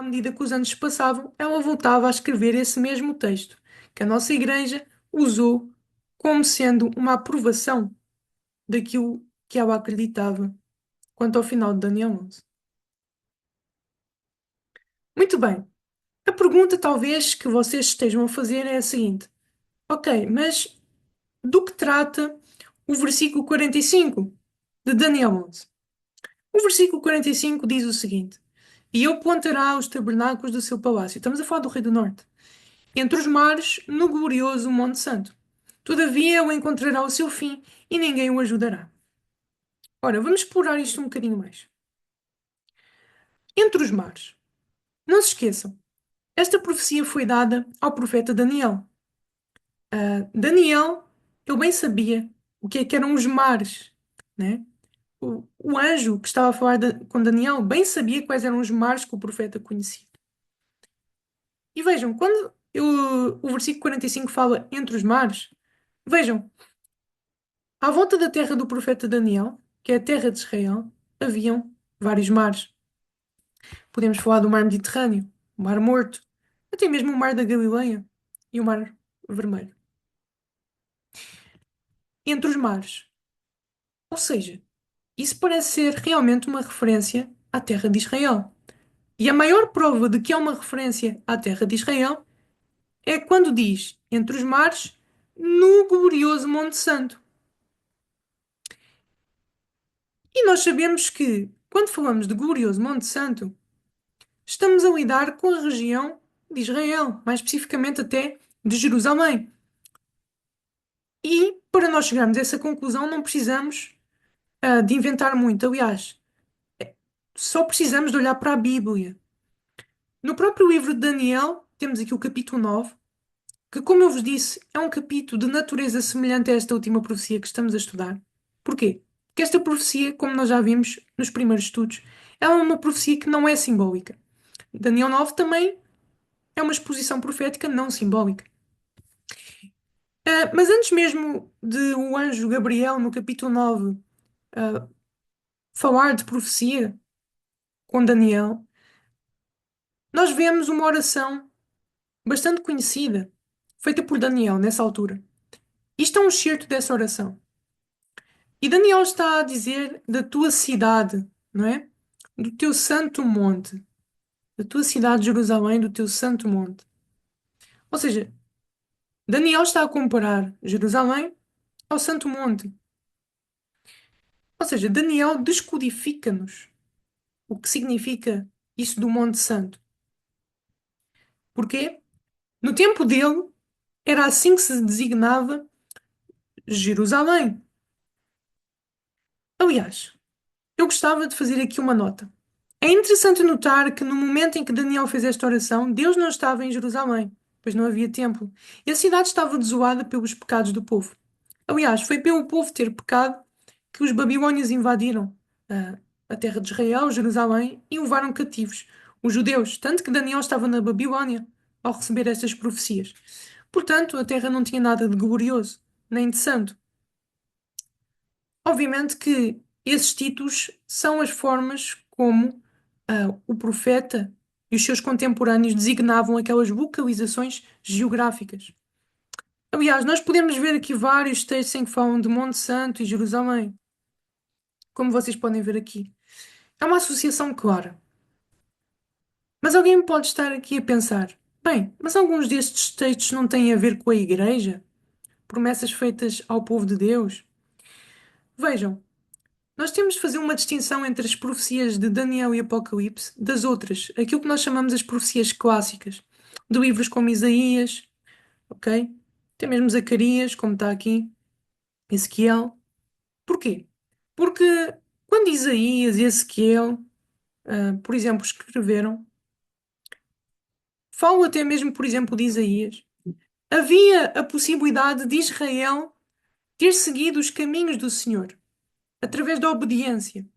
à medida que os anos se passavam, ela voltava a escrever esse mesmo texto, que a nossa igreja usou como sendo uma aprovação daquilo que ela acreditava quanto ao final de Daniel 11. Muito bem. A pergunta talvez que vocês estejam a fazer é a seguinte: ok, mas do que trata o versículo 45 de Daniel 11? O versículo 45 diz o seguinte: E ele plantará os tabernáculos do seu palácio. Estamos a falar do Rei do Norte. Entre os mares, no glorioso Monte Santo. Todavia ele encontrará o seu fim e ninguém o ajudará. Ora, vamos explorar isto um bocadinho mais. Entre os mares. Não se esqueçam, esta profecia foi dada ao profeta Daniel. Daniel, ele bem sabia o que eram os mares, né? O anjo que estava a falar com Daniel bem sabia quais eram os mares que o profeta conhecia. E vejam, quando o versículo 45 fala entre os mares, vejam, à volta da terra do profeta Daniel, que é a terra de Israel, haviam vários mares. Podemos falar do Mar Mediterrâneo, o Mar Morto, até mesmo o Mar da Galileia e o Mar Vermelho. Entre os mares. Ou seja, isso parece ser realmente uma referência à terra de Israel. E a maior prova de que é uma referência à terra de Israel é quando diz entre os mares, no glorioso Monte Santo. E nós sabemos que, quando falamos de glorioso Monte Santo, estamos a lidar com a região de Israel, mais especificamente até de Jerusalém. E para nós chegarmos a essa conclusão, não precisamos de inventar muito. Aliás, só precisamos de olhar para a Bíblia. No próprio livro de Daniel, temos aqui o capítulo 9, que, como eu vos disse, é um capítulo de natureza semelhante a esta última profecia que estamos a estudar. Porquê? Porque esta profecia, como nós já vimos nos primeiros estudos, ela é uma profecia que não é simbólica. Daniel 9 também é uma exposição profética não simbólica. Mas antes mesmo de o anjo Gabriel, no capítulo 9, ah, falar de profecia com Daniel, nós vemos uma oração bastante conhecida, feita por Daniel nessa altura. Isto é um excerto dessa oração. E Daniel está a dizer da tua cidade, não é? Do teu santo monte. Da tua cidade, Jerusalém, do teu santo monte. Ou seja, Daniel está a comparar Jerusalém ao santo monte. Ou seja, Daniel descodifica-nos o que significa isso do Monte Santo. Porquê? No tempo dele, era assim que se designava Jerusalém. Aliás, eu gostava de fazer aqui uma nota. É interessante notar que no momento em que Daniel fez esta oração, Deus não estava em Jerusalém, pois não havia templo, e a cidade estava desolada pelos pecados do povo. Aliás, foi pelo povo ter pecado que os babilônios invadiram a terra de Israel, Jerusalém, e o levaram cativos os judeus, tanto que Daniel estava na Babilónia ao receber estas profecias. Portanto, a terra não tinha nada de glorioso, nem de santo. Obviamente que esses títulos são as formas como o profeta e os seus contemporâneos designavam aquelas localizações geográficas. Aliás, nós podemos ver aqui vários textos em que falam de Monte Santo e Jerusalém, como vocês podem ver aqui. É uma associação clara. Mas alguém pode estar aqui a pensar: bem, mas alguns destes textos não têm a ver com a Igreja? Promessas feitas ao povo de Deus? Vejam, nós temos de fazer uma distinção entre as profecias de Daniel e Apocalipse das outras, aquilo que nós chamamos as profecias clássicas, de livros como Isaías, ok? Até mesmo Zacarias, como está aqui, Ezequiel. Porquê? Porque quando Isaías e Ezequiel, por exemplo, escreveram, falo até mesmo, por exemplo, de Isaías, havia a possibilidade de Israel ter seguido os caminhos do Senhor, através da obediência.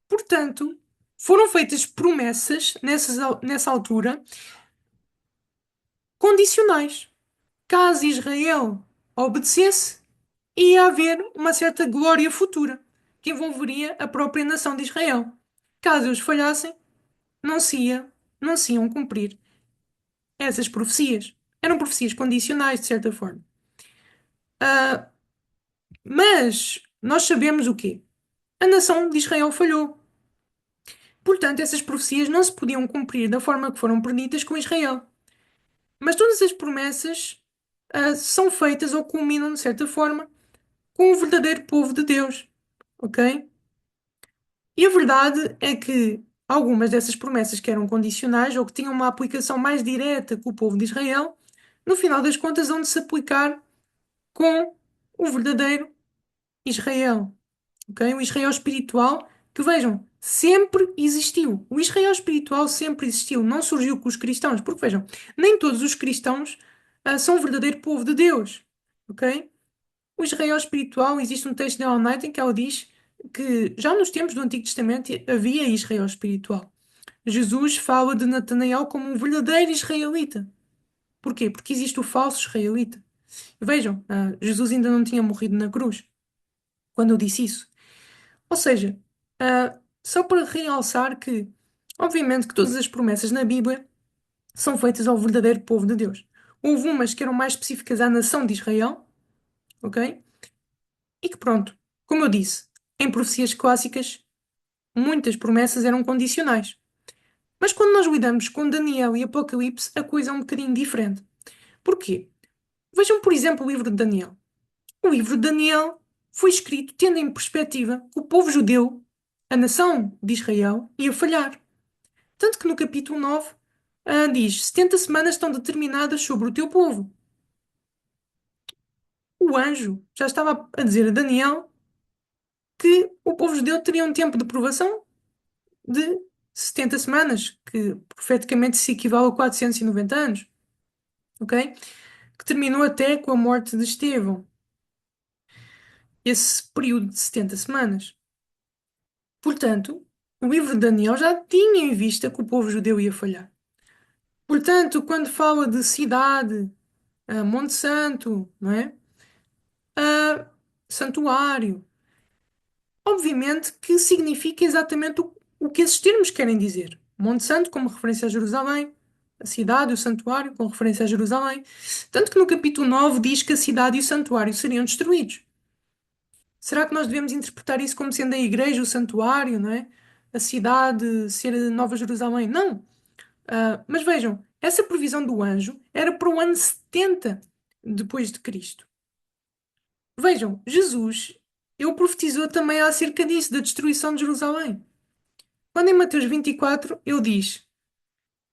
Portanto, foram feitas promessas nessa altura condicionais. Caso Israel obedecesse, ia haver uma certa glória futura que envolveria a própria nação de Israel. Caso eles falhassem, não se ia. não se iam cumprir essas profecias. Eram profecias condicionais, de certa forma. Ah, mas nós sabemos o quê? A nação de Israel falhou. Portanto, essas profecias não se podiam cumprir da forma que foram preditas com Israel. Mas todas as promessas, são feitas ou culminam, de certa forma, com o verdadeiro povo de Deus. Ok? E a verdade é que algumas dessas promessas que eram condicionais ou que tinham uma aplicação mais direta com o povo de Israel, no final das contas, vão de se aplicar com o verdadeiro Israel. Ok? O Israel espiritual, que vejam, sempre existiu. O Israel espiritual sempre existiu, não surgiu com os cristãos, porque vejam, nem todos os cristãos são o verdadeiro povo de Deus. Ok? O Israel espiritual, existe um texto de Ellen White em que ela diz que já nos tempos do Antigo Testamento havia Israel espiritual. Jesus fala de Natanael como um verdadeiro israelita. Porquê? Porque existe o falso israelita. Vejam, Jesus ainda não tinha morrido na cruz quando eu disse isso. Ou seja, só para realçar que, obviamente, que todas as promessas na Bíblia são feitas ao verdadeiro povo de Deus. Houve umas que eram mais específicas à nação de Israel, ok? E que pronto, como eu disse, em profecias clássicas, muitas promessas eram condicionais. Mas quando nós lidamos com Daniel e Apocalipse, a coisa é um bocadinho diferente. Porquê? Vejam, por exemplo, o livro de Daniel. O livro de Daniel foi escrito tendo em perspectiva que o povo judeu, a nação de Israel, ia falhar. Tanto que no capítulo 9, diz: 70 semanas estão determinadas sobre o teu povo. O anjo já estava a dizer a Daniel que o povo judeu teria um tempo de provação de 70 semanas, que profeticamente se equivale a 490 anos, ok? Que terminou até com a morte de Estevão, esse período de 70 semanas. Portanto, o livro de Daniel já tinha em vista que o povo judeu ia falhar. Portanto, quando fala de cidade, Monte Santo, não é? Santuário, obviamente que significa exatamente o que esses termos querem dizer. Monte Santo como referência a Jerusalém, a cidade e o santuário com referência a Jerusalém. Tanto que no capítulo 9 diz que a cidade e o santuário seriam destruídos. Será que nós devemos interpretar isso como sendo a igreja, o santuário, não é? A cidade ser a Nova Jerusalém? Não. Mas vejam, essa previsão do anjo era para o ano 70 depois de Cristo. Vejam, Jesus, ele profetizou também acerca disso, da destruição de Jerusalém. Quando em Mateus 24 ele diz: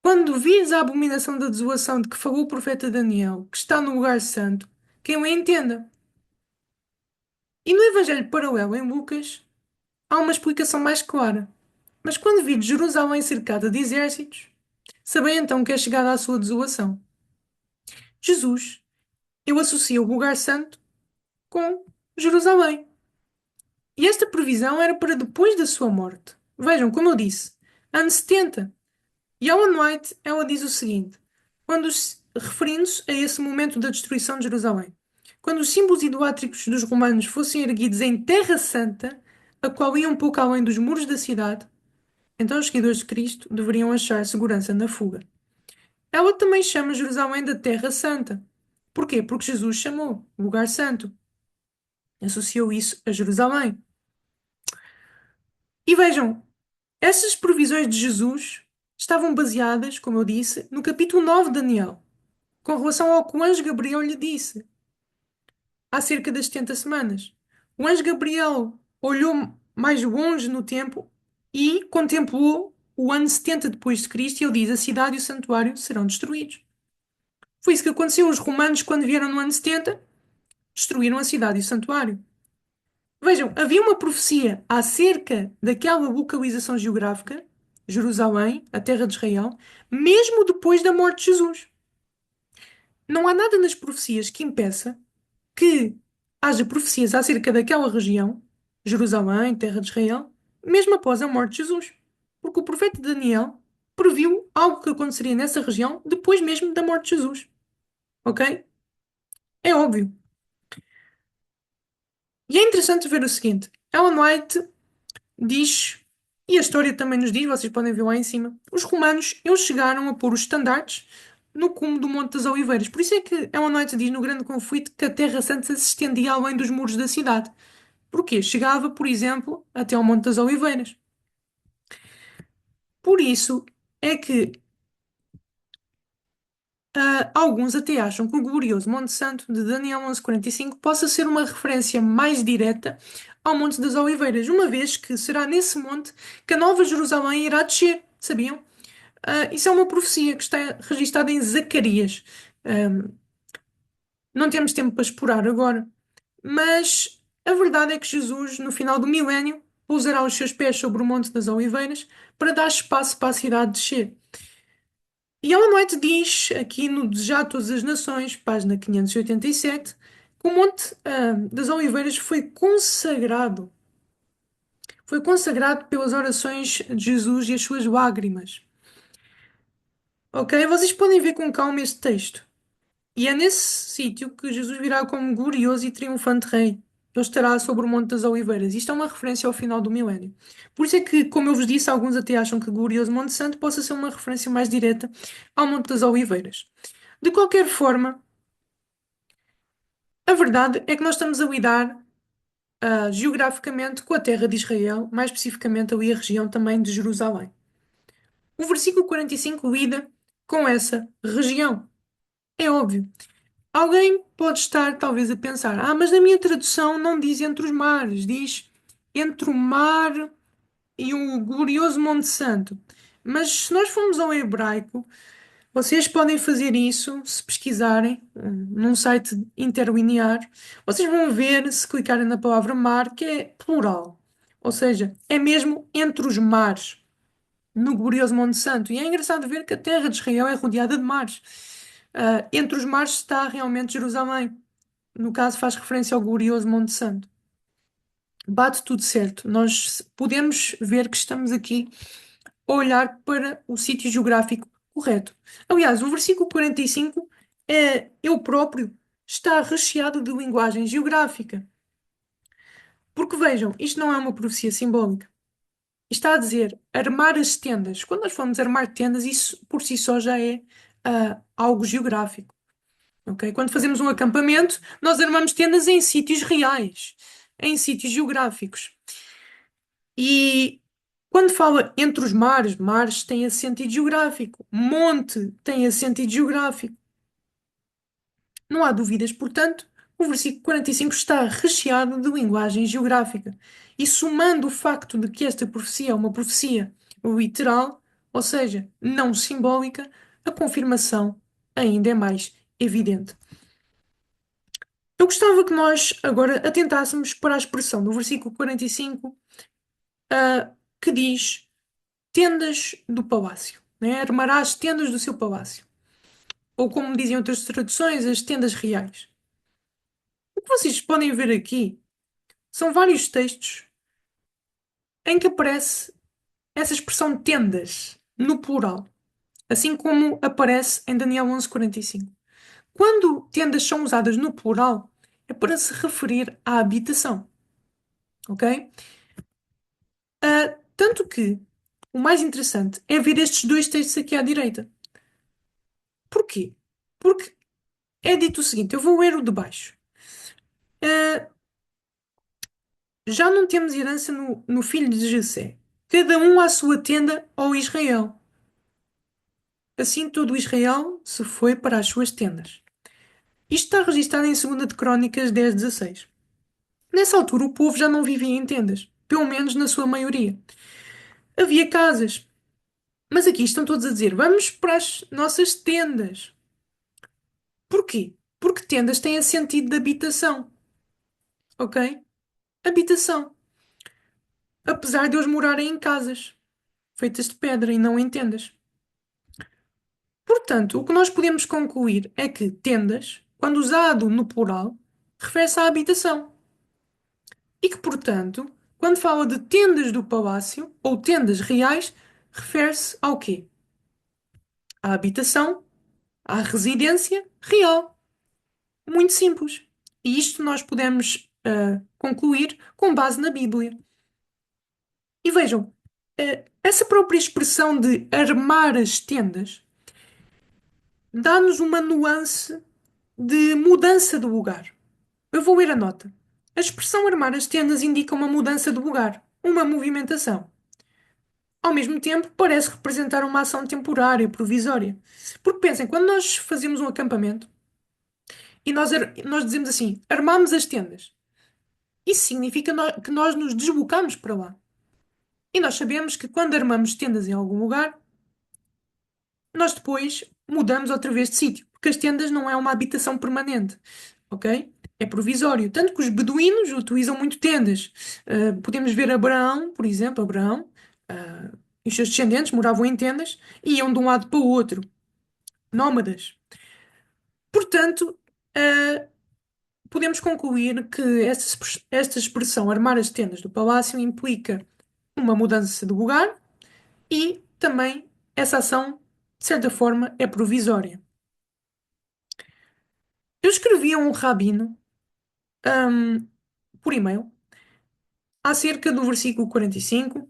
Quando vires a abominação da desolação de que falou o profeta Daniel, que está no lugar santo, quem o entenda. E no Evangelho paralelo em Lucas, há uma explicação mais clara. Mas quando vires Jerusalém cercada de exércitos, sabei então que é chegada a sua desolação. Jesus, ele associa o lugar santo com Jerusalém. E esta previsão era para depois da sua morte. Vejam, como eu disse, ano 70. E Ellen White, ela diz o seguinte, referindo-se a esse momento da destruição de Jerusalém. Quando os símbolos idolátricos dos romanos fossem erguidos em Terra Santa, a qual ia um pouco além dos muros da cidade, então os seguidores de Cristo deveriam achar segurança na fuga. Ela também chama Jerusalém da Terra Santa. Porquê? Porque Jesus chamou lugar santo. Associou isso a Jerusalém. E vejam, essas previsões de Jesus estavam baseadas, como eu disse, no capítulo 9 de Daniel, com relação ao que o anjo Gabriel lhe disse há cerca das 70 semanas. O anjo Gabriel olhou mais longe no tempo e contemplou o ano 70 depois de Cristo e ele diz: a cidade e o santuário serão destruídos. Foi isso que aconteceu. Os romanos, quando vieram no ano 70, destruíram a cidade e o santuário. Vejam, havia uma profecia acerca daquela localização geográfica, Jerusalém, a terra de Israel, mesmo depois da morte de Jesus. Não há nada nas profecias que impeça que haja profecias acerca daquela região, Jerusalém, terra de Israel, mesmo após a morte de Jesus. Porque o profeta Daniel previu algo que aconteceria nessa região depois mesmo da morte de Jesus. Ok? É óbvio. E é interessante ver o seguinte: Ellen White diz. E a história também nos diz, vocês podem ver lá em cima, os romanos, eles chegaram a pôr os estandartes no cume do Monte das Oliveiras. Por isso é que Ellen White diz no Grande Conflito que a Terra Santa se estendia além dos muros da cidade. Porquê? Chegava, por exemplo, até ao Monte das Oliveiras. Por isso é que alguns até acham que o glorioso Monte Santo de Daniel 11:45 possa ser uma referência mais direta ao Monte das Oliveiras, uma vez que será nesse monte que a Nova Jerusalém irá descer. Sabiam? Isso é uma profecia que está registada em Zacarias. Ah, não temos tempo para explorar agora, mas a verdade é que Jesus, no final do milénio, pousará os seus pés sobre o Monte das Oliveiras para dar espaço para a cidade descer. E Ellen White diz, aqui no Desejar Todas as Nações, página 587, que o Monte das Oliveiras foi consagrado pelas orações de Jesus e as suas lágrimas. Ok? Vocês podem ver com calma este texto. E é nesse sítio que Jesus virá como glorioso e triunfante rei. Ele estará sobre o Monte das Oliveiras. Isto é uma referência ao final do milénio. Por isso é que, como eu vos disse, alguns até acham que glorioso Monte Santo possa ser uma referência mais direta ao Monte das Oliveiras. De qualquer forma, a verdade é que nós estamos a lidar geograficamente com a terra de Israel, mais especificamente ali a região também de Jerusalém. O versículo 45 lida com essa região. É óbvio. Alguém pode estar talvez a pensar: mas na minha tradução não diz entre os mares, diz entre o mar e o glorioso Monte Santo. Mas se nós formos ao hebraico, vocês podem fazer isso se pesquisarem num site interlinear. Vocês vão ver, se clicarem na palavra mar, que é plural. Ou seja, é mesmo entre os mares, no glorioso Monte Santo. E é engraçado ver que a terra de Israel é rodeada de mares. Entre os mares está realmente Jerusalém. No caso, faz referência ao glorioso Monte Santo. Bate tudo certo. Nós podemos ver que estamos aqui olhar para o sítio geográfico correto. Aliás, o versículo 45 eu próprio, está recheado de linguagem geográfica. Porque vejam, isto não é uma profecia simbólica. Está a dizer armar as tendas. Quando nós falamos armar tendas, isso por si só já é algo geográfico. Ok? Quando fazemos um acampamento, nós armamos tendas em sítios reais, em sítios geográficos. E quando fala entre os mares, mares tem esse sentido geográfico, monte tem esse sentido geográfico. Não há dúvidas, portanto, o versículo 45 está recheado de linguagem geográfica. E somando o facto de que esta profecia é uma profecia literal, ou seja, não simbólica, a confirmação ainda é mais evidente. Eu gostava que nós agora atentássemos para a expressão do versículo 45, que diz tendas do palácio, né? Armará as tendas do seu palácio. Ou como dizem outras traduções, as tendas reais. O que vocês podem ver aqui são vários textos em que aparece essa expressão tendas, no plural, assim como aparece em Daniel 11:45. Quando tendas são usadas no plural, é para se referir à habitação, ok? Tanto que o mais interessante é ver estes dois textos aqui à direita. Porquê? Porque é dito o seguinte, eu vou ler o de baixo. Ah, já não temos herança no filho de Jessé. Cada um à sua tenda, ó Israel. Assim todo Israel se foi para as suas tendas. Isto está registado em 2 de Crónicas 10:16. Nessa altura o povo já não vivia em tendas, pelo menos na sua maioria. Havia casas, mas aqui estão todos a dizer: vamos para as nossas tendas. Porquê? Porque tendas têm esse sentido de habitação, ok? Habitação. Apesar de eles morarem em casas feitas de pedra e não em tendas. Portanto, o que nós podemos concluir é que tendas, quando usado no plural, refere-se à habitação. E que, portanto, quando fala de tendas do palácio ou tendas reais, refere-se ao quê? À habitação, à residência real. Muito simples. E isto nós podemos concluir com base na Bíblia. E vejam, Essa própria expressão de armar as tendas dá-nos uma nuance de mudança do lugar. Eu vou ler a nota. A expressão armar as tendas indica uma mudança de lugar, uma movimentação. Ao mesmo tempo, parece representar uma ação temporária, provisória. Porque pensem, quando nós fazemos um acampamento e nós dizemos assim, armamos as tendas, isso significa que nós nos deslocamos para lá. E nós sabemos que quando armamos tendas em algum lugar, nós depois mudamos outra vez de sítio, porque as tendas não é uma habitação permanente, ok? É provisório. Tanto que os beduínos utilizam muito tendas. Podemos ver Abraão, por exemplo, Abraão, ah, e os seus descendentes moravam em tendas e iam de um lado para o outro, nómadas. Portanto, podemos concluir que esta expressão armar as tendas do palácio implica uma mudança de lugar e também essa ação, de certa forma, é provisória. Eu escrevi a um rabino, ahm, por e-mail, acerca do versículo 45,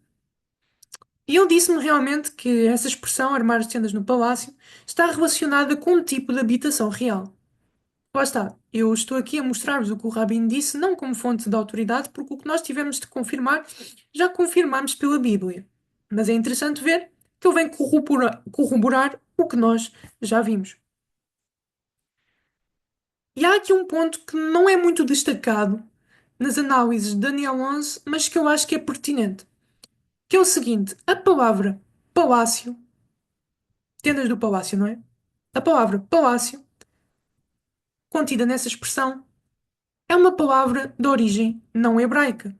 e ele disse-me realmente que essa expressão, armar as tendas no palácio, está relacionada com um tipo de habitação real. Lá está, eu estou aqui a mostrar-vos o que o rabino disse, não como fonte de autoridade, porque o que nós tivemos de confirmar, já confirmamos pela Bíblia. Mas é interessante ver que ele vem corroborar o que nós já vimos. E há aqui um ponto que não é muito destacado nas análises de Daniel 11, mas que eu acho que é pertinente, que é o seguinte: a palavra palácio, tendas do palácio, não é? A palavra palácio, contida nessa expressão, é uma palavra de origem não hebraica,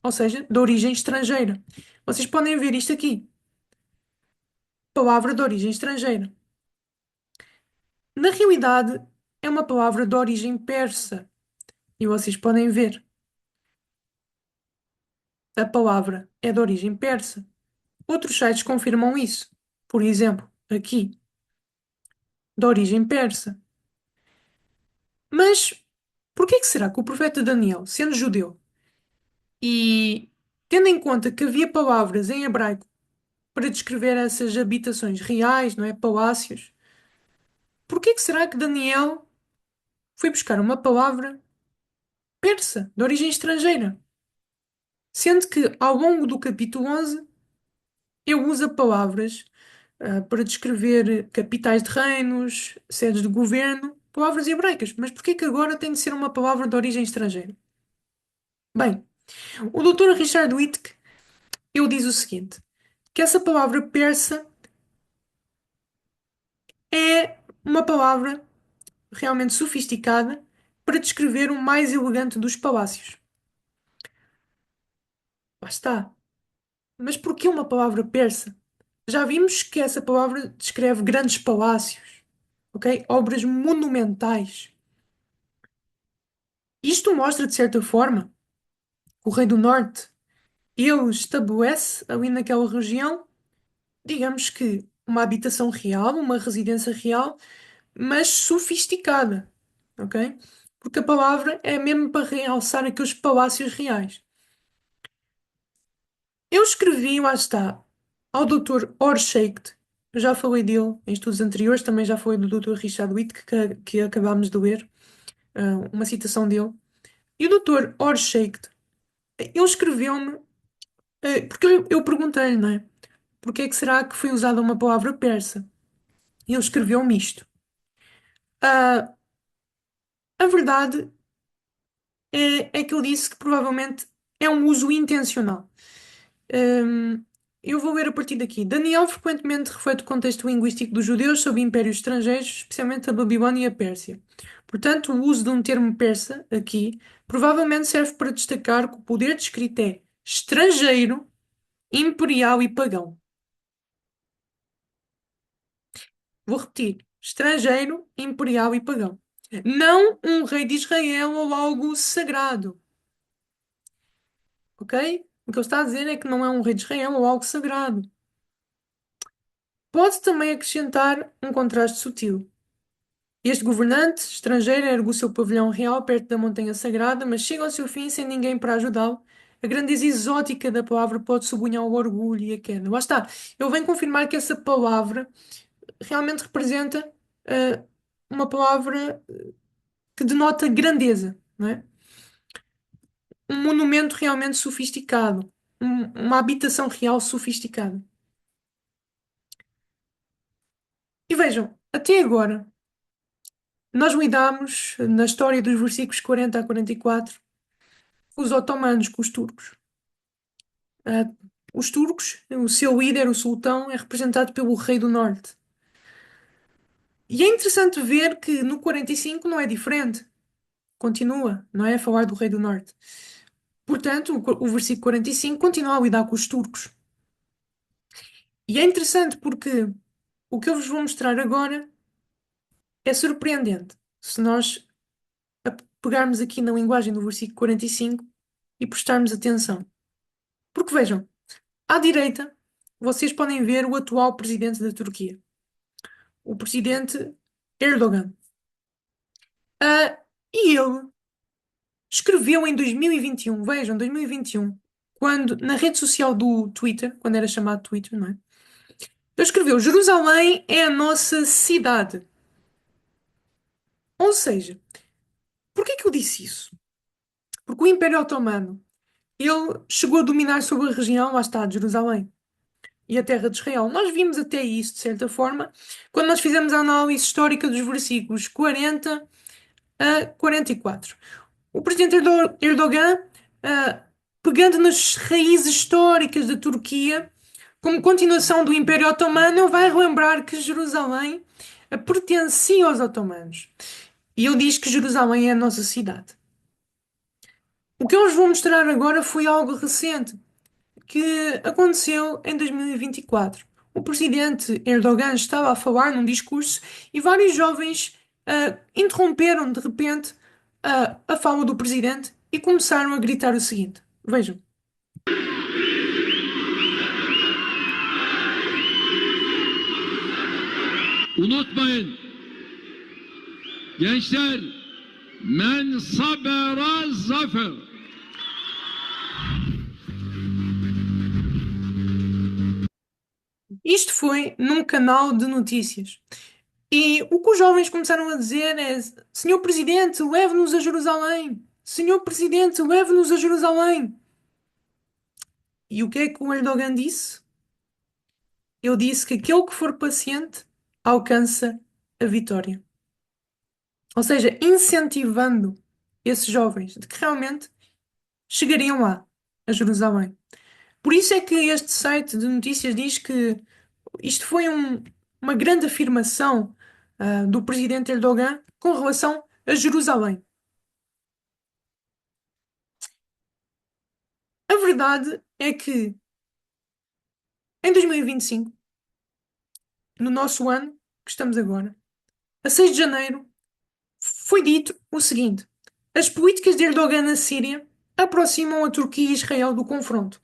ou seja, de origem estrangeira. Vocês podem ver isto aqui, palavra de origem estrangeira. Na realidade, é uma palavra de origem persa, e vocês podem ver, a palavra é de origem persa. Outros sites confirmam isso. Por exemplo, aqui, de origem persa. Mas por que será que o profeta Daniel, sendo judeu, e tendo em conta que havia palavras em hebraico para descrever essas habitações reais, não é? Palácios, por que será que Daniel foi buscar uma palavra persa, de origem estrangeira? Sendo que ao longo do capítulo 11 ele usa palavras para descrever capitais de reinos, sedes de governo, palavras hebraicas. Mas por que agora tem de ser uma palavra de origem estrangeira? Bem, o Dr. Richard Wittke, ele diz o seguinte, que essa palavra persa é uma palavra realmente sofisticada para descrever o mais elegante dos palácios. Lá está. Mas por que uma palavra persa? Já vimos que essa palavra descreve grandes palácios, ok? Obras monumentais. Isto mostra, de certa forma, que o Rei do Norte, ele estabelece ali naquela região, digamos que uma habitação real, uma residência real, mas sofisticada, ok? Porque a palavra é mesmo para realçar aqueles palácios reais. Eu escrevi, lá está, ao Dr. Orsheikt, eu já falei dele em estudos anteriores, também já falei do Dr. Richard Witt, que acabámos de ler, uma citação dele. E o Dr. Orsheikt, ele escreveu-me, porque eu perguntei-lhe, não é? Porque é que será que foi usada uma palavra persa? E ele escreveu-me isto. Ah, a verdade é que ele disse que provavelmente é um uso intencional. Hum, eu vou ler a partir daqui. Daniel frequentemente reflete o contexto linguístico dos judeus sob impérios estrangeiros, especialmente a Babilónia e a Pérsia. Portanto, o uso de um termo persa aqui provavelmente serve para destacar que o poder descrito é estrangeiro, imperial e pagão. Vou repetir: estrangeiro, imperial e pagão. Não um rei de Israel ou algo sagrado. Ok? O que ele está a dizer é que não é um rei de Israel ou algo sagrado. Pode também acrescentar um contraste sutil. Este governante estrangeiro ergue o seu pavilhão real perto da montanha sagrada, mas chega ao seu fim sem ninguém para ajudá-lo. a grandeza exótica da palavra pode sublinhar o orgulho e a queda. Lá está. Ele vem confirmar que essa palavra realmente representa ah, uma palavra que denota grandeza, não é? Um monumento realmente sofisticado, uma habitação real sofisticada. E vejam, até agora, nós lidamos na história dos versículos 40 a 44 com os otomanos, com os turcos. Ah, os turcos, o seu líder, o sultão, é representado pelo rei do norte. E é interessante ver que no 45 não é diferente. Continua, não é? A falar do rei do norte. Portanto, o versículo 45 continua a lidar com os turcos. E é interessante porque o que eu vos vou mostrar agora é surpreendente. Se nós pegarmos aqui na linguagem do versículo 45 e prestarmos atenção. Porque vejam, à direita, vocês podem ver o atual presidente da Turquia, o presidente Erdogan. E ele escreveu em 2021, vejam, 2021, quando, na rede social do Twitter, quando era chamado Twitter, não é? Ele escreveu: Jerusalém é a nossa cidade. Ou seja, porquê que eu disse isso? Porque o Império Otomano, ele chegou a dominar sobre a região, lá está, de Jerusalém e a terra de Israel. Nós vimos até isso, de certa forma, quando nós fizemos a análise histórica dos versículos 40 a 44. O presidente Erdogan, ah, pegando nas raízes históricas da Turquia, como continuação do Império Otomano, ele vai relembrar que Jerusalém pertencia aos otomanos. E ele diz que Jerusalém é a nossa cidade. O que eu vos vou mostrar agora foi algo recente, que aconteceu em 2024. O presidente Erdogan estava a falar num discurso e vários jovens interromperam de repente a fala do presidente e começaram a gritar o seguinte: vejam. Unutmayın gençler, men sabera zafer. Isto foi num canal de notícias. E o que os jovens começaram a dizer é: Senhor Presidente, leve-nos a Jerusalém. Senhor Presidente, leve-nos a Jerusalém. E o que é que o Erdogan disse? Ele disse que aquele que for paciente alcança a vitória. Ou seja, incentivando esses jovens de que realmente chegariam lá, a Jerusalém. Por isso é que este site de notícias diz que isto foi uma grande afirmação, do presidente Erdogan com relação a Jerusalém. A verdade é que em 2025, no nosso ano que estamos agora, a 6 de janeiro, foi dito o seguinte: as políticas de Erdogan na Síria aproximam a Turquia e Israel do confronto.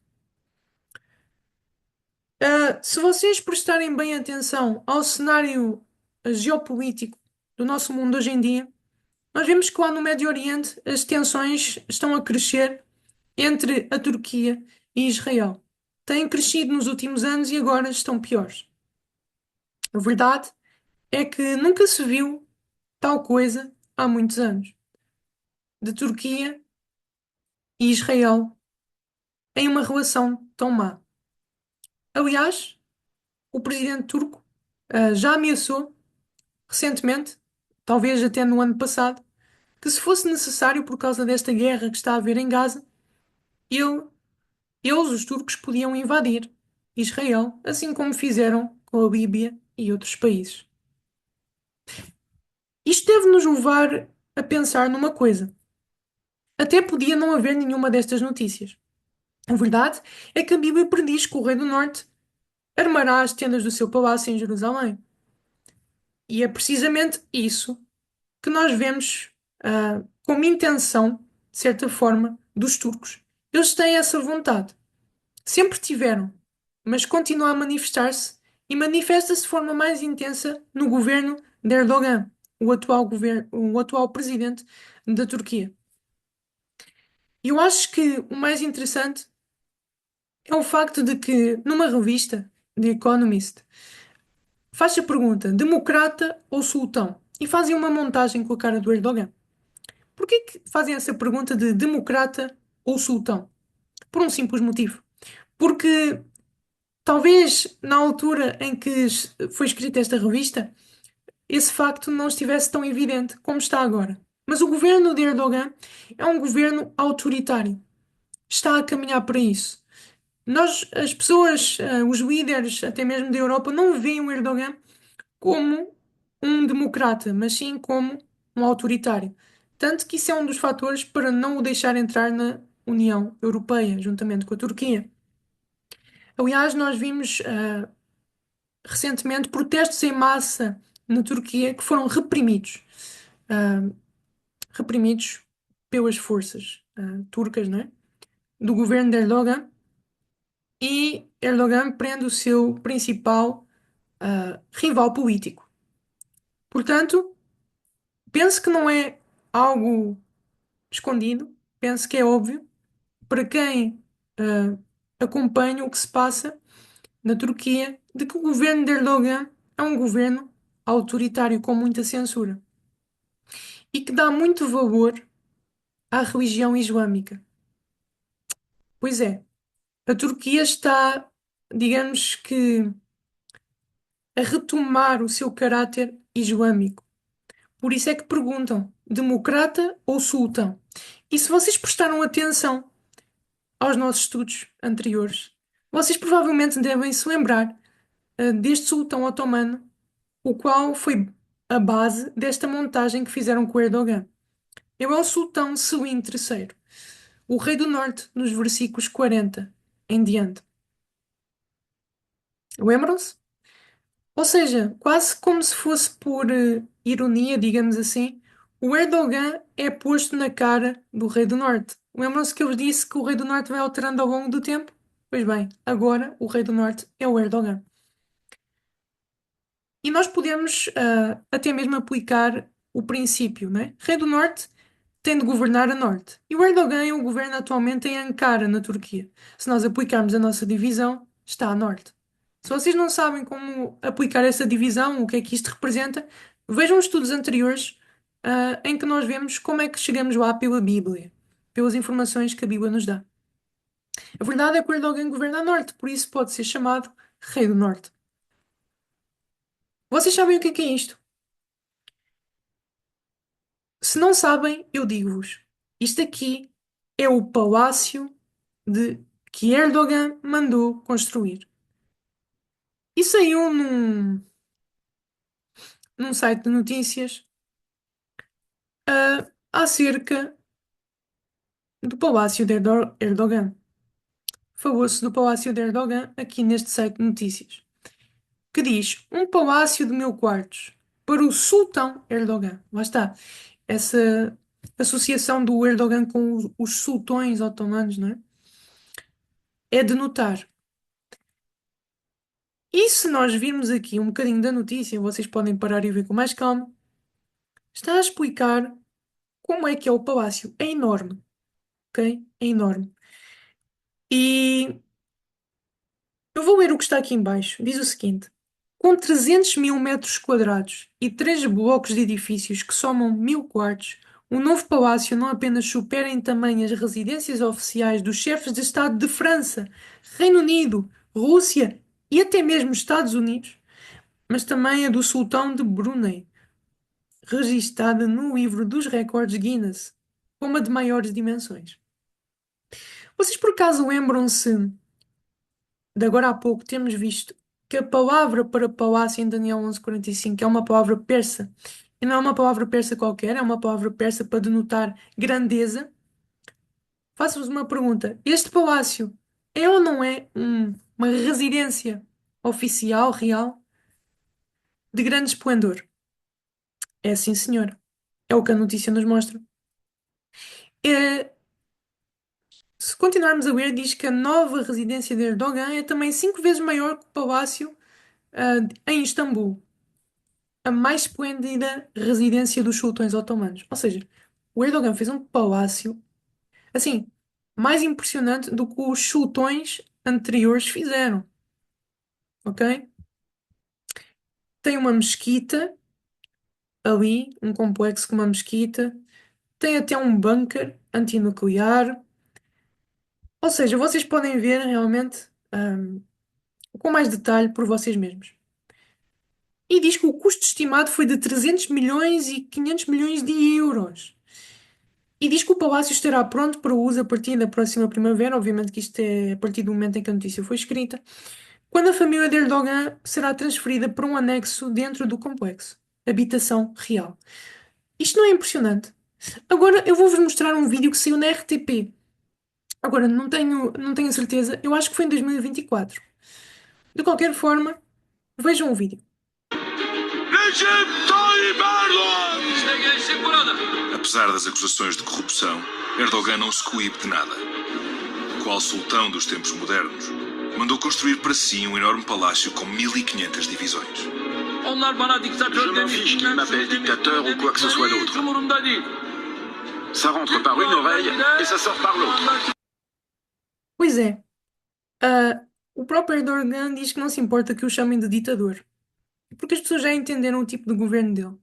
Se vocês prestarem bem atenção ao cenário geopolítico do nosso mundo hoje em dia, nós vemos que lá no Médio Oriente as tensões estão a crescer entre a Turquia e Israel. Têm crescido nos últimos anos e agora estão piores. A verdade é que nunca se viu tal coisa há muitos anos. De Turquia e Israel em uma relação tão má. Aliás, o presidente turco já ameaçou recentemente, talvez até no ano passado, que se fosse necessário por causa desta guerra que está a haver em Gaza, ele, eles, os turcos, podiam invadir Israel, assim como fizeram com a Líbia e outros países. Isto deve nos levar a pensar numa coisa. Até podia não haver nenhuma destas notícias. A verdade é que a Bíblia prediz que o Rei do Norte armará as tendas do seu palácio em Jerusalém. E é precisamente isso que nós vemos como intenção, de certa forma, dos turcos. Eles têm essa vontade. Sempre tiveram, mas continua a manifestar-se e manifesta-se de forma mais intensa no governo de Erdogan, o atual presidente da Turquia. E eu acho que o mais interessante é o facto de que, numa revista, The Economist, faz a pergunta: democrata ou sultão? E fazem uma montagem com a cara do Erdogan. Porquê que fazem essa pergunta de democrata ou sultão? Por um simples motivo. Porque talvez na altura em que foi escrita esta revista, esse facto não estivesse tão evidente como está agora. Mas o governo de Erdogan é um governo autoritário. Está a caminhar para isso. Nós, as pessoas, os líderes, até mesmo da Europa, não veem o Erdogan como um democrata, mas sim como um autoritário. Tanto que isso é um dos fatores para não o deixar entrar na União Europeia, juntamente com a Turquia. Aliás, nós vimos recentemente protestos em massa na Turquia que foram reprimidos, ah, reprimidos pelas forças turcas, não é? Do governo de Erdogan, e Erdogan prende o seu principal rival político. Portanto, penso que não é algo escondido, penso que é óbvio para quem ah, acompanha o que se passa na Turquia, de que o governo de Erdogan é um governo autoritário com muita censura e que dá muito valor à religião islâmica. Pois é, a Turquia está, digamos que, a retomar o seu caráter islâmico. Por isso é que perguntam, democrata ou sultão? E se vocês prestaram atenção aos nossos estudos anteriores, vocês provavelmente devem se lembrar deste sultão otomano, o qual foi a base desta montagem que fizeram com Erdogan. Ele é o sultão Selim III, o rei do norte, nos versículos 40 em diante. Lembram-se? Ou seja, quase como se fosse por ironia, digamos assim, o Erdogan é posto na cara do Rei do Norte. Lembram-se que eu vos disse que o Rei do Norte vai alterando ao longo do tempo? Pois bem, agora o Rei do Norte é o Erdogan. E nós podemos até mesmo aplicar o princípio, né? Rei do Norte tem de governar a Norte. E o Erdogan o governa atualmente em Ankara, na Turquia. Se nós aplicarmos a nossa divisão, está a Norte. Se vocês não sabem como aplicar essa divisão, o que é que isto representa, vejam os estudos anteriores, em que nós vemos como é que chegamos lá pela Bíblia, pelas informações que a Bíblia nos dá. A verdade é que o Erdogan governa a Norte, por isso pode ser chamado Rei do Norte. Vocês sabem o que é isto? Se não sabem, eu digo-vos. Isto aqui é o palácio que Erdogan mandou construir. E saiu num site de notícias acerca do palácio de Erdogan. Falou-se do palácio de Erdogan aqui neste site de notícias, que diz: um palácio de 1000 quartos para o sultão Erdogan. Lá está. Essa associação do Erdogan com os sultões otomanos, não é? É de notar. E se nós virmos aqui um bocadinho da notícia, vocês podem parar e ver com mais calma, está a explicar como é que é o palácio. É enorme, ok? É enorme. E eu vou ler o que está aqui em baixo. Diz o seguinte: com 300 mil metros quadrados e 3 blocos de edifícios que somam 1000 quartos, o novo palácio não apenas supera em tamanho as residências oficiais dos chefes de Estado de França, Reino Unido, Rússia e até mesmo Estados Unidos, mas também a do sultão de Brunei, registada no livro dos recordes Guinness, como a de maiores dimensões. Vocês por acaso lembram-se de agora há pouco termos visto que a palavra para palácio em Daniel 11:45 é uma palavra persa, e não é uma palavra persa qualquer, é uma palavra persa para denotar grandeza? Faço-vos uma pergunta: este palácio é ou não é uma residência oficial, real, de grande esplendor? É sim, senhor. É o que a notícia nos mostra. É, se continuarmos a ler, diz que a nova residência de Erdogan é também 5 vezes maior que o palácio em Istambul, a mais esplêndida residência dos sultões otomanos. Ou seja, o Erdogan fez um palácio Assim, mais impressionante do que os sultões anteriores fizeram, ok? Tem uma mesquita ali, um complexo com uma mesquita, tem até um bunker antinuclear, ou seja, vocês podem ver realmente, com mais detalhe por vocês mesmos. E diz que o custo estimado foi de 300 milhões e 500 milhões de euros. E diz que o palácio estará pronto para o uso a partir da próxima primavera. Obviamente que isto é a partir do momento em que a notícia foi escrita. Quando a família de Erdogan será transferida para um anexo dentro do complexo. Habitação real. Isto não é impressionante? Agora eu vou-vos mostrar um vídeo que saiu na RTP. Agora não tenho a certeza. Eu acho que foi em 2024. De qualquer forma, vejam o vídeo. Recep Tayyip Erdoğan! İşte gençlik burada. Apesar das acusações de corrupção, Erdogan não se coíbe de nada. Qual sultão dos tempos modernos, mandou construir para si um enorme palácio com 1500 divisões. Onlar bana diktatör Je m'en fiche qu'il m'appelle dictateur ou quoi que ce soit d'autre. Umurumda değil. Ça rentre par une oreille et ça sort par l'autre. Pois é, o próprio Erdogan diz que não se importa que o chamem de ditador, porque as pessoas já entenderam o tipo de governo dele.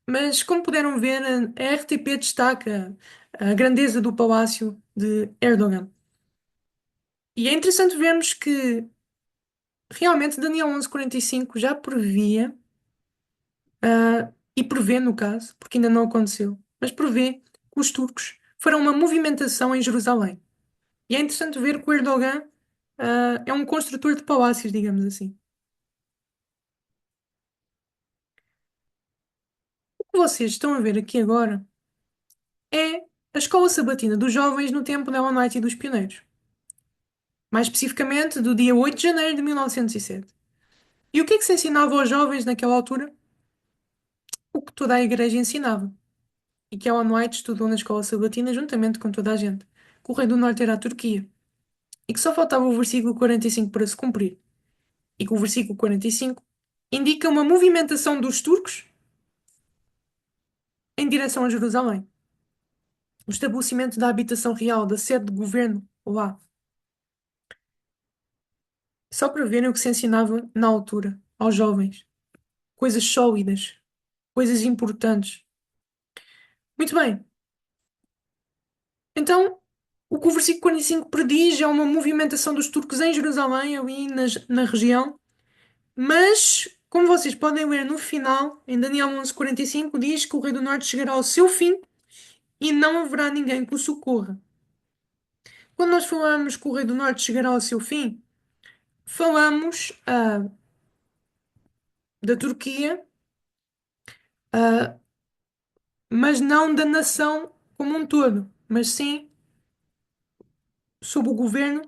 Mas, como puderam ver, a RTP destaca a grandeza do palácio de Erdogan. E é interessante vermos que realmente Daniel 1145 já previa, e prevê no caso, porque ainda não aconteceu, mas prevê que os turcos farão uma movimentação em Jerusalém. E é interessante ver que o Erdogan, é um construtor de palácios, digamos assim. O que vocês estão a ver aqui agora é a escola sabatina dos jovens no tempo da All Night e dos pioneiros. Mais especificamente do dia 8 de janeiro de 1907. E o que é que se ensinava aos jovens naquela altura? O que toda a igreja ensinava. E que Ellen White estudou na escola sabatina juntamente com toda a gente. Que o rei do norte era a Turquia. E que só faltava o versículo 45 para se cumprir. E que o versículo 45 indica uma movimentação dos turcos em direção a Jerusalém. O estabelecimento da habitação real, da sede de governo lá. Só para verem o que se ensinava na altura aos jovens. Coisas sólidas, coisas importantes. Muito bem. Então, o que o versículo 45 prediz é uma movimentação dos turcos em Jerusalém, ali na região, mas, como vocês podem ler no final, em Daniel 11:45, diz que o rei do norte chegará ao seu fim e não haverá ninguém que o socorra. Quando nós falamos que o rei do norte chegará ao seu fim, falamos da Turquia, mas não da nação como um todo, mas sim sob o governo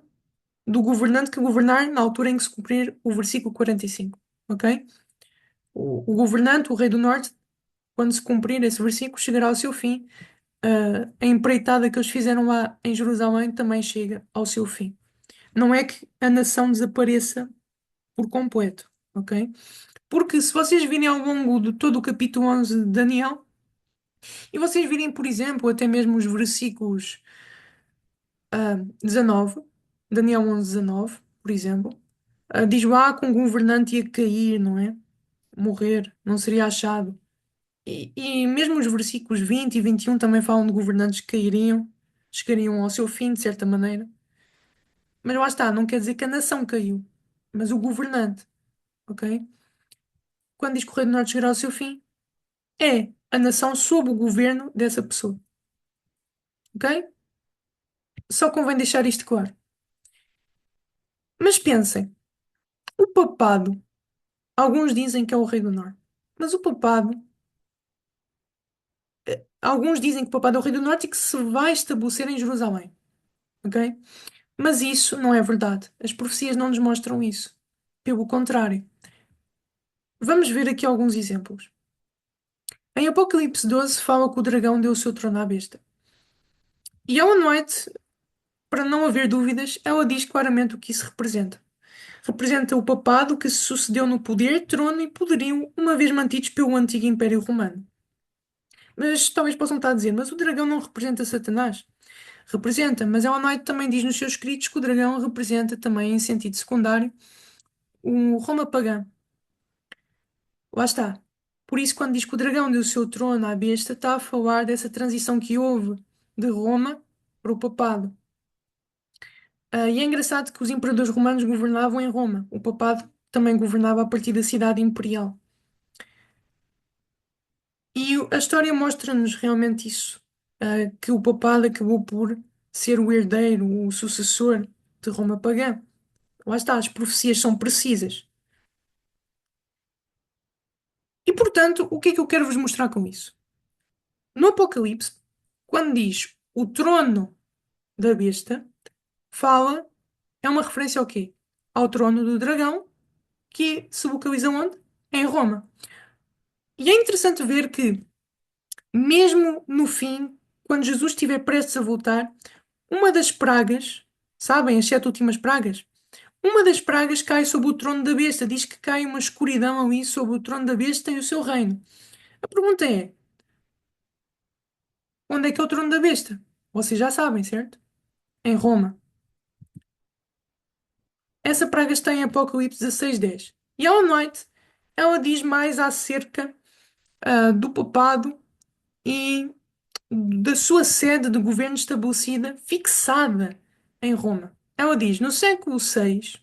do governante que governar na altura em que se cumprir o versículo 45, ok? O governante, o rei do norte, quando se cumprir esse versículo, chegará ao seu fim. A empreitada que eles fizeram lá em Jerusalém também chega ao seu fim. Não é que a nação desapareça por completo, ok? Porque se vocês virem ao longo de todo o capítulo 11 de Daniel, e vocês virem, por exemplo, até mesmo os versículos 19, Daniel 11, 19, por exemplo, diz lá que um governante ia cair, não é? Morrer, não seria achado. E mesmo os versículos 20 e 21 também falam de governantes que cairiam, chegariam ao seu fim, de certa maneira. Mas lá está, não quer dizer que a nação caiu, mas o governante, ok? Quando diz que o Rei do Norte chegará ao seu fim, é a nação sob o governo dessa pessoa, ok? Só convém deixar isto claro. Mas pensem, o papado, alguns dizem que é o Rei do Norte, mas o papado, alguns dizem que o papado é o Rei do Norte e que se vai estabelecer em Jerusalém, ok? Mas isso não é verdade. As profecias não nos mostram isso. Pelo contrário. Vamos ver aqui alguns exemplos. Em Apocalipse 12 fala que o dragão deu o seu trono à besta. E Ellen White, para não haver dúvidas, ela diz claramente o que isso representa. Representa o papado que se sucedeu no poder, trono e poderio, uma vez mantidos pelo antigo Império Romano. Mas talvez possam estar a dizer, mas o dragão não representa Satanás? representa. Mas Ellen White também diz nos seus escritos que o dragão representa também, em sentido secundário, o Roma pagã. Lá está. Por isso, quando diz que o dragão deu o seu trono à besta, está a falar dessa transição que houve de Roma para o papado. E é engraçado que os imperadores romanos governavam em Roma. O papado também governava a partir da cidade imperial. E a história mostra-nos realmente isso, que o papado acabou por ser o herdeiro, o sucessor de Roma pagã. Lá está, as profecias são precisas. E portanto, o que é que eu quero vos mostrar com isso? No Apocalipse, quando diz o trono da besta, fala, é uma referência ao quê? Ao trono do dragão, que se localiza onde? Em Roma. E é interessante ver que, mesmo no fim, quando Jesus estiver prestes a voltar, uma das pragas, sabem, as 7 últimas pragas, uma das pragas cai sobre o trono da besta. Diz que cai uma escuridão ali sobre o trono da besta e o seu reino. A pergunta é: onde é que é o trono da besta? Vocês já sabem, certo? Em Roma. Essa praga está em Apocalipse 16:10. E Ellen White, ela diz mais acerca do papado e da sua sede de governo estabelecida, fixada em Roma. Ela diz: no século VI,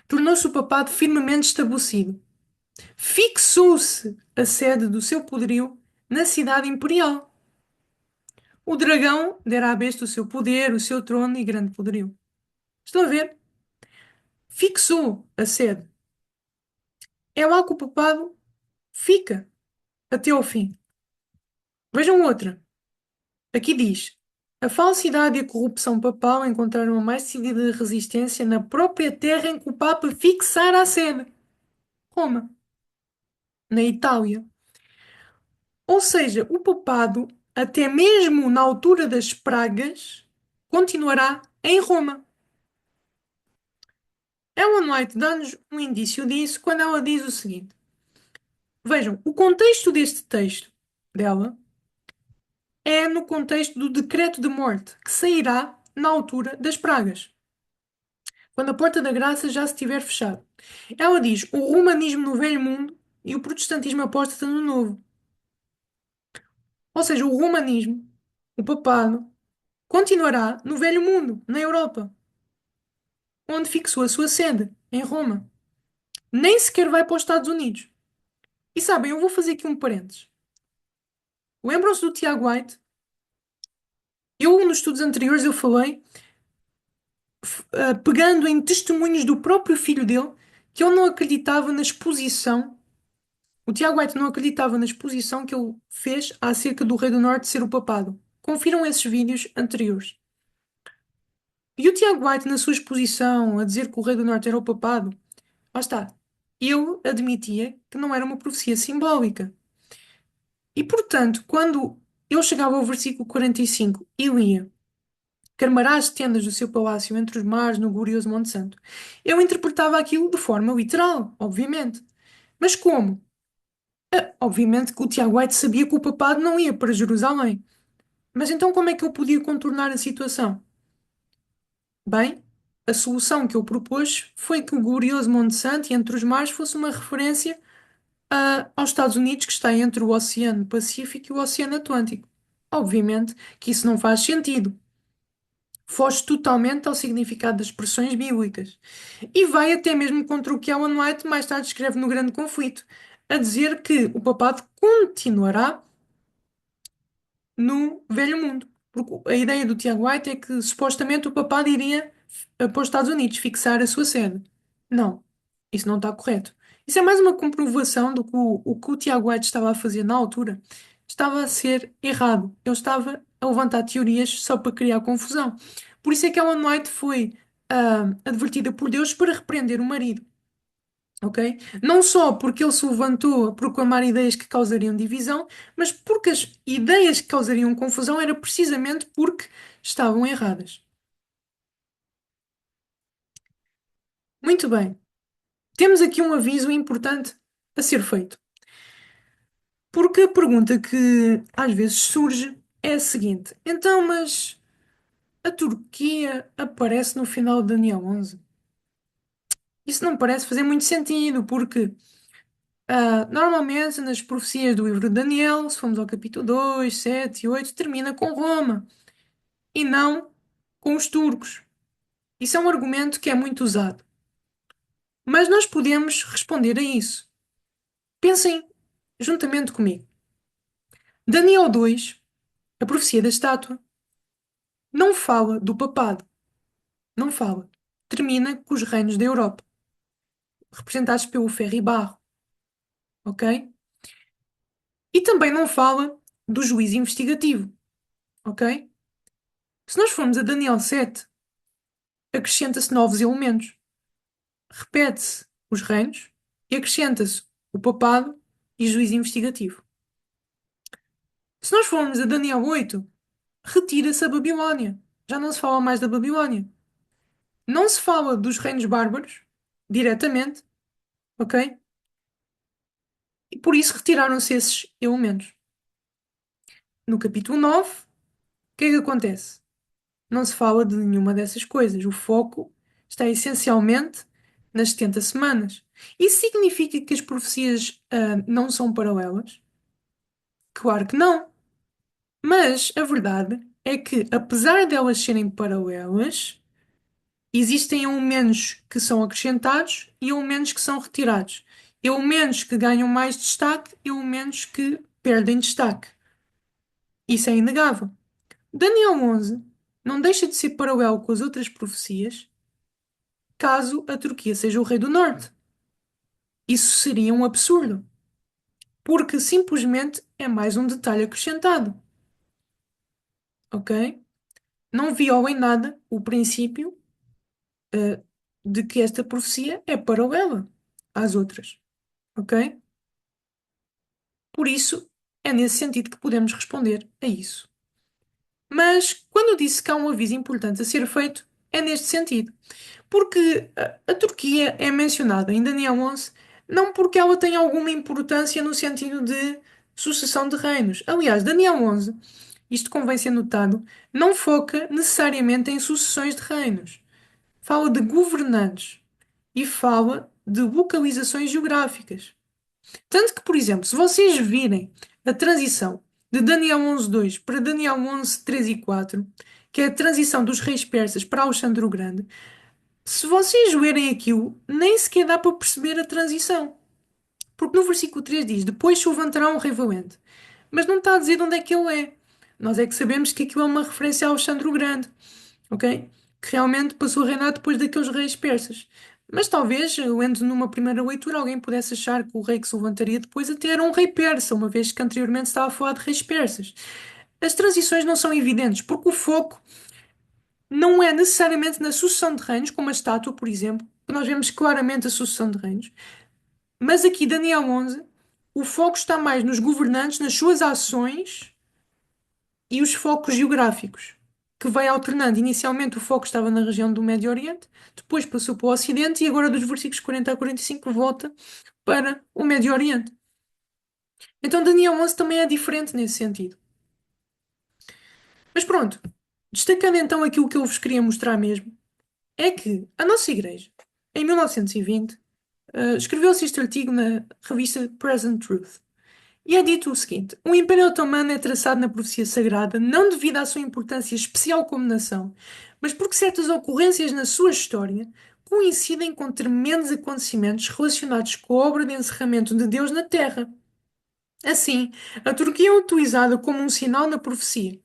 tornou-se o papado firmemente estabelecido. Fixou-se a sede do seu poderio na cidade imperial. O dragão dera à besta o seu poder, o seu trono e grande poderio. Estão a ver? Fixou a sede. É lá que o papado fica até ao fim. Vejam outra. Aqui diz: a falsidade e a corrupção papal encontraram a mais decidida resistência na própria terra em que o Papa fixara a sede. Roma, na Itália. Ou seja, o papado, até mesmo na altura das pragas, continuará em Roma. Ellen White dá-nos um indício disso quando ela diz o seguinte. Vejam, o contexto deste texto dela é no contexto do decreto de morte, que sairá na altura das pragas, quando a porta da graça já se tiver fechado. Ela diz o romanismo no velho mundo e o protestantismo apóstata no novo. Ou seja, o romanismo, o papado, continuará no velho mundo, na Europa, onde fixou a sua sede, em Roma. Nem sequer vai para os Estados Unidos. E sabem, eu vou fazer aqui um parênteses. Lembram-se do Tiago White? Nos estudos anteriores, eu falei, pegando em testemunhos do próprio filho dele, que ele não acreditava na exposição. O Tiago White não acreditava na exposição que ele fez acerca do Rei do Norte ser o papado. Confiram esses vídeos anteriores. E o Tiago White, na sua exposição, a dizer que o Rei do Norte era o papado, lá está. Ele admitia que não era uma profecia simbólica. E, portanto, quando eu chegava ao versículo 45 e lia: que armará as tendas do seu palácio entre os mares no glorioso Monte Santo, eu interpretava aquilo de forma literal, obviamente. Mas como? Obviamente que o Tiago White sabia que o papado não ia para Jerusalém. Mas então como é que eu podia contornar a situação? Bem, a solução que eu propus foi que o glorioso Monte Santo e entre os mares fosse uma referência aos Estados Unidos, que está entre o Oceano Pacífico e o Oceano Atlântico. Obviamente que isso não faz sentido. Foge totalmente ao significado das expressões bíblicas. E vai até mesmo contra o que Ellen White mais tarde escreve no Grande Conflito, a dizer que o papado continuará no Velho Mundo. Porque a ideia do Tiago White é que supostamente o papado iria para os Estados Unidos fixar a sua sede. Não, isso não está correto. Isso é mais uma comprovação do que o que o Tiago White estava a fazer na altura estava a ser errado. Ele estava a levantar teorias só para criar confusão. Por isso é que Ellen White foi advertida por Deus para repreender o marido. Ok? Não só porque ele se levantou a proclamar ideias que causariam divisão, mas porque as ideias que causariam confusão era precisamente porque estavam erradas. Muito bem. Temos aqui um aviso importante a ser feito. Porque a pergunta que às vezes surge é a seguinte: então, mas a Turquia aparece no final de Daniel 11? Isso não parece fazer muito sentido, porque normalmente nas profecias do livro de Daniel, se formos ao capítulo 2, 7 e 8, termina com Roma e não com os turcos. Isso é um argumento que é muito usado. Mas nós podemos responder a isso. Pensem juntamente comigo. Daniel 2, a profecia da estátua, não fala do papado. Não fala. Termina com os reinos da Europa, representados pelo ferro e barro. Ok? E também não fala do juízo investigativo. Ok? Se nós formos a Daniel 7, acrescenta-se novos elementos. Repete-se os reinos e acrescenta-se o papado e juízo investigativo. Se nós formos a Daniel 8, retira-se a Babilónia. Já não se fala mais da Babilónia. Não se fala dos reinos bárbaros diretamente, ok? E por isso retiraram-se esses elementos. No capítulo 9, o que é que acontece? Não se fala de nenhuma dessas coisas. O foco está essencialmente nas 70 semanas. Isso significa que as profecias não são paralelas? Claro que não. Mas a verdade é que, apesar delas serem paralelas, existem elementos que são acrescentados e elementos que são retirados. Elementos que ganham mais destaque e elementos que perdem destaque. Isso é inegável. Daniel 11 não deixa de ser paralelo com as outras profecias caso a Turquia seja o rei do norte. Isso seria um absurdo, porque simplesmente é mais um detalhe acrescentado. Ok? Não viola em nada o princípio de que esta profecia é paralela às outras. Ok? Por isso, é nesse sentido que podemos responder a isso. Mas quando eu disse que há um aviso importante a ser feito, é neste sentido. Porque a Turquia é mencionada em Daniel 11 não porque ela tem alguma importância no sentido de sucessão de reinos. Aliás, Daniel 11, isto convém ser notado, não foca necessariamente em sucessões de reinos. Fala de governantes e fala de localizações geográficas. Tanto que, por exemplo, se vocês virem a transição de Daniel 11:2 para Daniel 11:3 e 4, que é a transição dos reis persas para Alexandre o Grande, se vocês lerem aquilo, nem sequer dá para perceber a transição. Porque no versículo 3 diz: Depois se levantará um rei valente. Mas não está a dizer de onde é que ele é. Nós é que sabemos que aquilo é uma referência a Alexandre o Grande, ok? Que realmente passou a reinar depois daqueles reis persas. Mas talvez, lendo numa primeira leitura, alguém pudesse achar que o rei que se levantaria depois até era um rei persa, uma vez que anteriormente estava a falar de reis persas. As transições não são evidentes, porque o foco não é necessariamente na sucessão de reinos, como a estátua, por exemplo, que nós vemos claramente a sucessão de reinos. Mas aqui, Daniel 11, o foco está mais nos governantes, nas suas ações e os focos geográficos, que vai alternando. Inicialmente o foco estava na região do Médio Oriente, depois passou para o Ocidente e agora dos versículos 40 a 45 volta para o Médio Oriente. Então Daniel 11 também é diferente nesse sentido. Mas pronto, destacando então aquilo que eu vos queria mostrar mesmo, é que a nossa igreja, em 1920, escreveu-se este artigo na revista Present Truth. E é dito o seguinte: o Império Otomano é traçado na profecia sagrada não devido à sua importância especial como nação, mas porque certas ocorrências na sua história coincidem com tremendos acontecimentos relacionados com a obra de encerramento de Deus na Terra. Assim, a Turquia é utilizada como um sinal na profecia,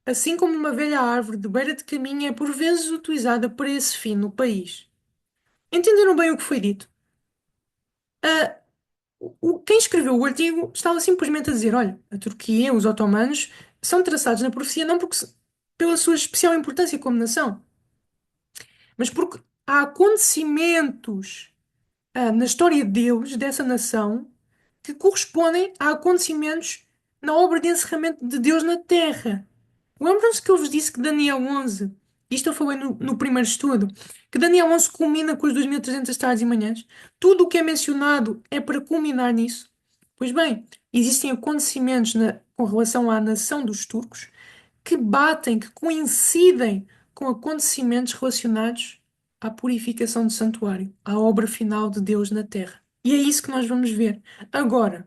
assim como uma velha árvore de beira de caminho é por vezes utilizada para esse fim no país. Entenderam bem o que foi dito? Ah, quem escreveu o artigo estava simplesmente a dizer: olha, a Turquia, os otomanos, são traçados na profecia não porque, pela sua especial importância como nação, mas porque há acontecimentos na história de Deus, dessa nação, que correspondem a acontecimentos na obra de encerramento de Deus na Terra. Lembram-se que eu vos disse que Daniel 11, isto eu falei no primeiro estudo, que Daniel 11 culmina com as 2300 tardes e manhãs? Tudo o que é mencionado é para culminar nisso. Pois bem, existem acontecimentos com relação à nação dos turcos que batem, que coincidem com acontecimentos relacionados à purificação do santuário, à obra final de Deus na terra. E é isso que nós vamos ver. Agora,